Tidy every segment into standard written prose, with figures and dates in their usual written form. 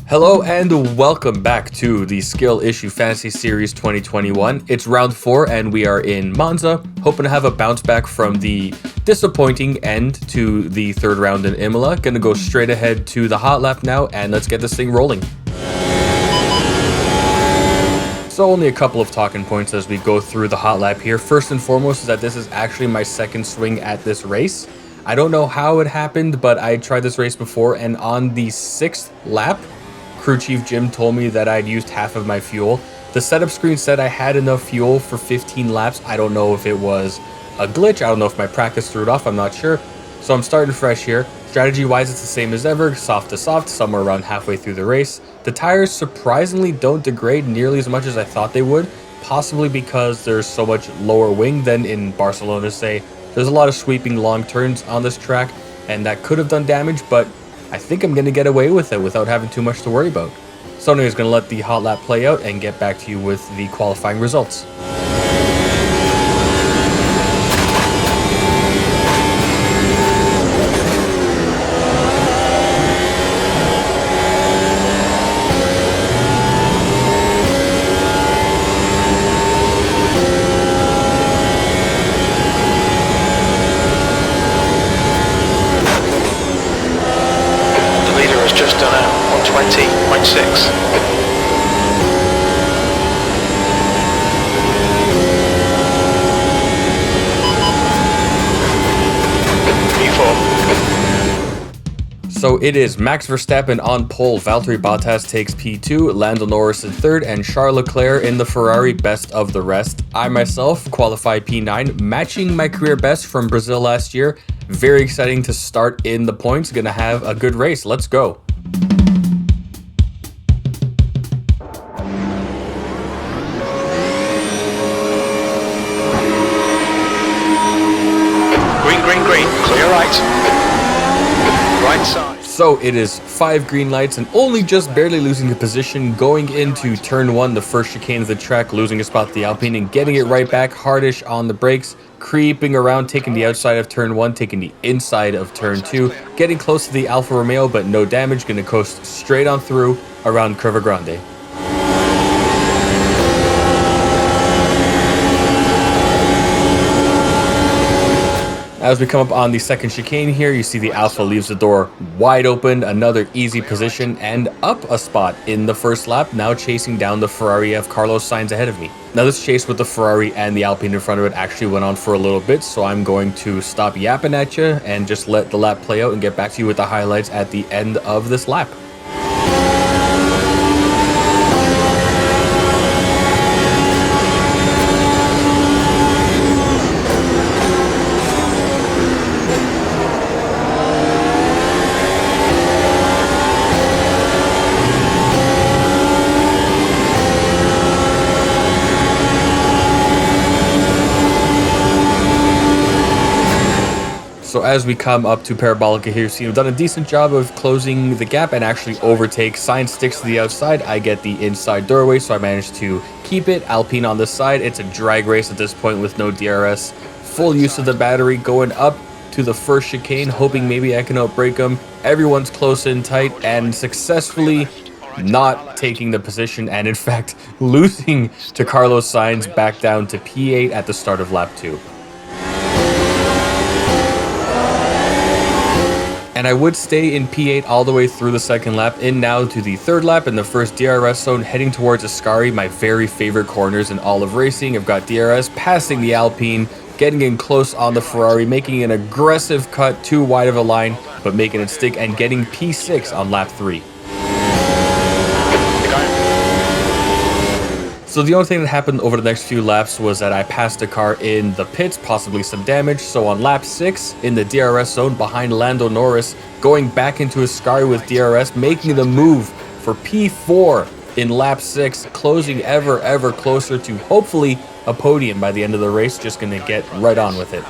Hello and welcome back to the Skill Issue Fantasy Series 2021. It's round 4 and we are in Monza, hoping to have a bounce back from the disappointing end to the third round in Imola. Gonna go straight ahead to the hot lap now and let's get this thing rolling. So only a couple of talking points as we go through the hot lap here. First and foremost is that this is actually my second swing at this race. I don't know how it happened, but I tried this race before and on the 6th lap, Crew Chief Jim told me that I'd used half of my fuel. The setup screen said I had enough fuel for 15 laps. I don't know if it was a glitch. I don't know if my practice threw it off. I'm not sure. So I'm starting fresh here. Strategy-wise, it's the same as ever. Soft to soft, somewhere around halfway through the race. The tires surprisingly don't degrade nearly as much as I thought they would. Possibly because there's so much lower wing than in Barcelona, say. There's a lot of sweeping long turns on this track, and that could have done damage, but I think I'm going to get away with it without having too much to worry about. So anyways, going to let the hot lap play out and get back to you with the qualifying results. Just done a 120.6. So it is Max Verstappen on pole, Valtteri Bottas takes P2, Lando Norris in third, and Charles Leclerc in the Ferrari best of the rest. I myself qualify P9, matching my career best from Brazil last year. Very exciting to start in the points, gonna have a good race, let's go. Green, clear right side. So it is 5 green lights and only just barely losing the position going into turn 1, the first chicane of the track, losing a spot to the Alpine and getting it right back, hardish on the brakes, creeping around, taking the outside of turn 1, taking the inside of turn 2, getting close to the Alfa Romeo but no damage, gonna coast straight on through around Curva Grande. As we come up on the second chicane here, you see the Alfa leaves the door wide open, another easy position, and up a spot in the first lap, now chasing down the Ferrari of Carlos Sainz ahead of me. Now this chase with the Ferrari and the Alpine in front of it actually went on for a little bit, so I'm going to stop yapping at you and just let the lap play out and get back to you with the highlights at the end of this lap. So as we come up to Parabolica here, you see I've done a decent job of closing the gap and actually overtake. Sainz sticks to the outside, I get the inside doorway, so I managed to keep it. Alpine on the side, it's a drag race at this point with no DRS. Full use of the battery, going up to the first chicane, hoping maybe I can outbrake them. Everyone's close and tight and successfully not taking the position and in fact losing to Carlos Sainz back down to P8 at the start of lap 2. And I would stay in P8 all the way through the second lap, in now to the third lap in the first DRS zone, heading towards Ascari, my very favorite corners in all of racing. I've got DRS, passing the Alpine, getting in close on the Ferrari, making an aggressive cut, too wide of a line, but making it stick, and getting P6 on lap 3. So the only thing that happened over the next few laps was that I passed a car in the pits, possibly some damage. So on lap 6, in the DRS zone behind Lando Norris, going back into Ascari with DRS, making the move for P4 in lap 6, closing ever closer to hopefully a podium by the end of the race. Just going to get right on with it.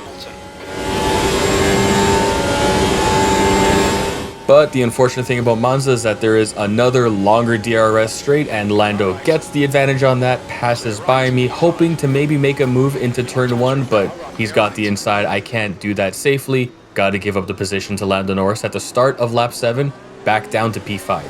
But the unfortunate thing about Monza is that there is another longer DRS straight, and Lando gets the advantage on that, passes by me, hoping to maybe make a move into turn 1, but he's got the inside. I can't do that safely. Got to give up the position to Lando Norris at the start of lap 7, back down to P5.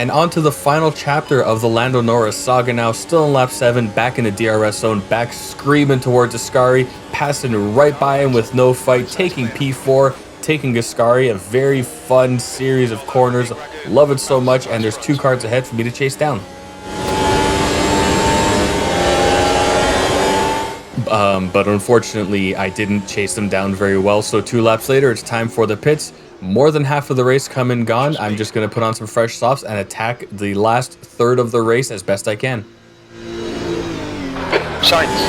And on to the final chapter of the Lando Norris saga now, still in lap 7, back in the DRS zone, back screaming towards Ascari, passing right by him with no fight, taking P4, taking Ascari, a very fun series of corners, love it so much, and there's 2 cars ahead for me to chase down. But unfortunately, I didn't chase them down very well, so 2 laps later, it's time for the pits. More than half of the race come and gone. I'm just going to put on some fresh softs and attack the last third of the race as best I can. Science.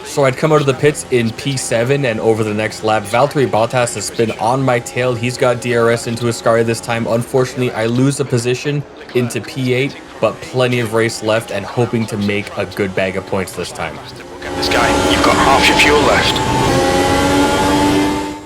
So I'd come out of the pits in P7, and over the next lap, Valtteri Bottas has been on my tail. He's got DRS into Ascari this time. Unfortunately, I lose a position into P8, but plenty of race left and hoping to make a good bag of points this time. This guy, you've got half your fuel left.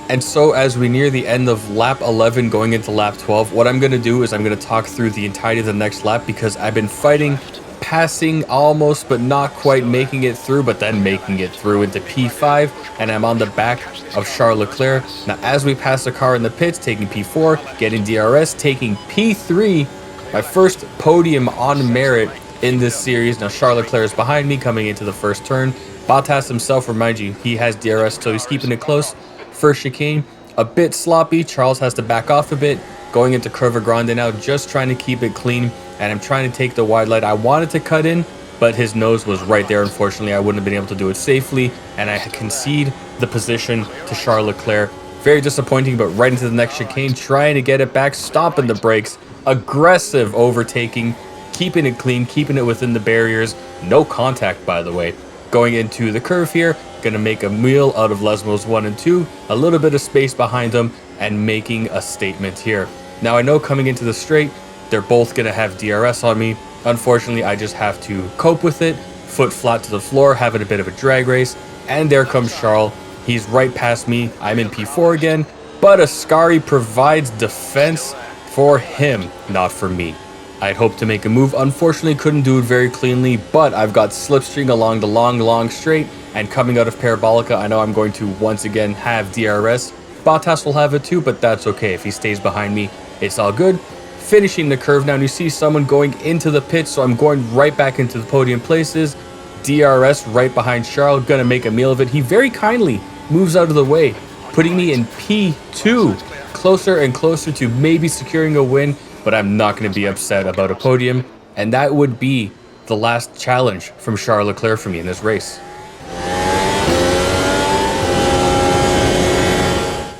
And so as we near the end of lap 11 going into lap 12, what I'm going to do is I'm going to talk through the entirety of the next lap, because I've been fighting, passing almost but not quite making it through, but then making it through into P5, and I'm on the back of Charles Leclerc. Now as we pass the car in the pits, taking P4, getting DRS, taking P3, my first podium on merit in this series. Now Charles Leclerc is behind me coming into the first turn. Bottas himself, remind you, he has DRS, so he's keeping it close. First chicane, a bit sloppy. Charles has to back off a bit. Going into Curva Grande now, just trying to keep it clean. And I'm trying to take the wide light. I wanted to cut in, but his nose was right there. Unfortunately, I wouldn't have been able to do it safely. And I concede the position to Charles Leclerc. Very disappointing, but right into the next chicane, trying to get it back, stopping the brakes. Aggressive overtaking, keeping it clean, keeping it within the barriers. No contact, by the way. Going into the curve here, gonna make a meal out of Lesmos 1 and 2, a little bit of space behind them, and making a statement here. Now I know coming into the straight, they're both gonna have DRS on me. Unfortunately, I just have to cope with it, foot flat to the floor, having a bit of a drag race, and there comes Charles. He's right past me. I'm in P4 again, but Ascari provides defense for him, not for me. I'd hoped to make a move, unfortunately couldn't do it very cleanly, but I've got slipstream along the long straight, and coming out of Parabolica, I know I'm going to once again have DRS. Bottas will have it too, but that's okay. If he stays behind me, it's all good. Finishing the curve now, and you see someone going into the pit, so I'm going right back into the podium places. DRS right behind Charles, gonna make a meal of it. He very kindly moves out of the way, putting me in P2, closer and closer to maybe securing a win, but I'm not going to be upset about a podium, and that would be the last challenge from Charles Leclerc for me in this race.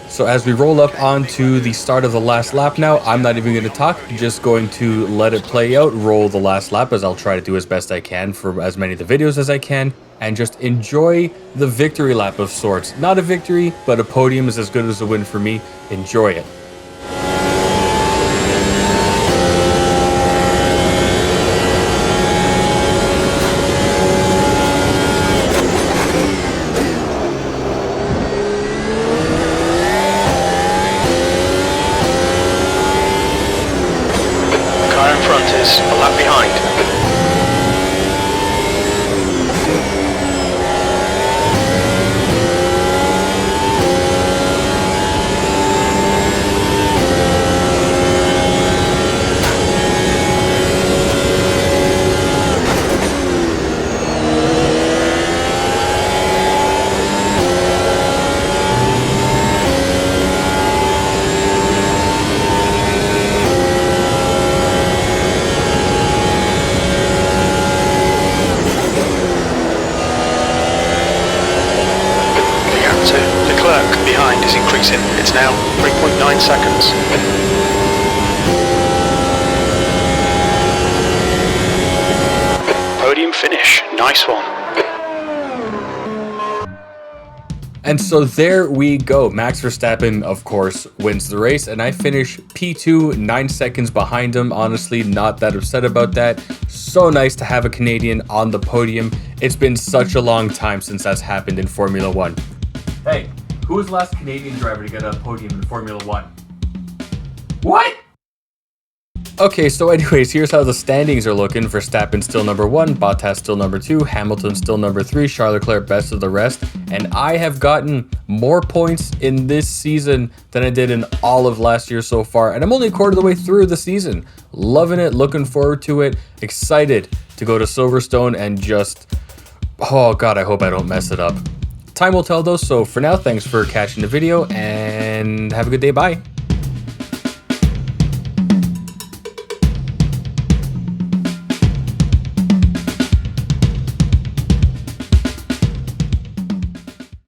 So as we roll up onto the start of the last lap now, I'm not even going to talk, just going to let it play out, roll the last lap, as I'll try to do as best I can for as many of the videos as I can, and just enjoy the victory lap of sorts. Not a victory, but a podium is as good as a win for me. Enjoy it. A lap behind. Behind is increasing. It's now 3.9 seconds. Podium finish. Nice one. And so there we go. Max Verstappen, of course, wins the race, and I finish P2, 9 seconds behind him. Honestly, not that upset about that. So nice to have a Canadian on the podium. It's been such a long time since that's happened in Formula 1. Hey, who was the last Canadian driver to get a podium in Formula 1? What? Okay, so anyways, here's how the standings are looking. Verstappen still number 1, Bottas still number 2, Hamilton still number 3, Charles Leclerc best of the rest. And I have gotten more points in this season than I did in all of last year so far. And I'm only a quarter of the way through the season. Loving it, looking forward to it, excited to go to Silverstone and just, oh God, I hope I don't mess it up. Time will tell though, so for now, thanks for catching the video and have a good day, bye.